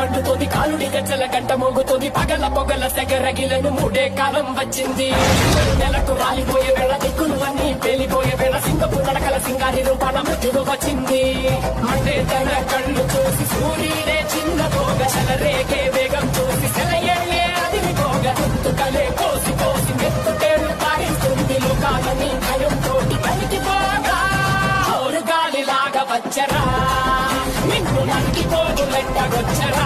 మండుతోంది కాలుడి గజ్జల గంట మోగుతోంది పగల పొగల సెగరగిలను మూడే కాలం వచ్చింది నెలకు రాలిపోయే వేళ దిక్కులు అన్ని పేలిపోయే వేళ సింగపు నడకల సింగారి రూపాల మృత్యువు వచ్చింది అంటే తన కళ్ళు చూసి సూర్యుడే చిన్న పోగ చలరేగే వేగం చూసి సెలయేళ్ళే అదివి పోగ తుత్తుకలే కోసి కోసి మెత్తుటేళ్లు పారిస్తుంది లోకాలని భయం తోటి కలిగిపోగా గాలిలాగా వచ్చరా నిన్ను నరికి పోగు లెట్టగొచ్చరా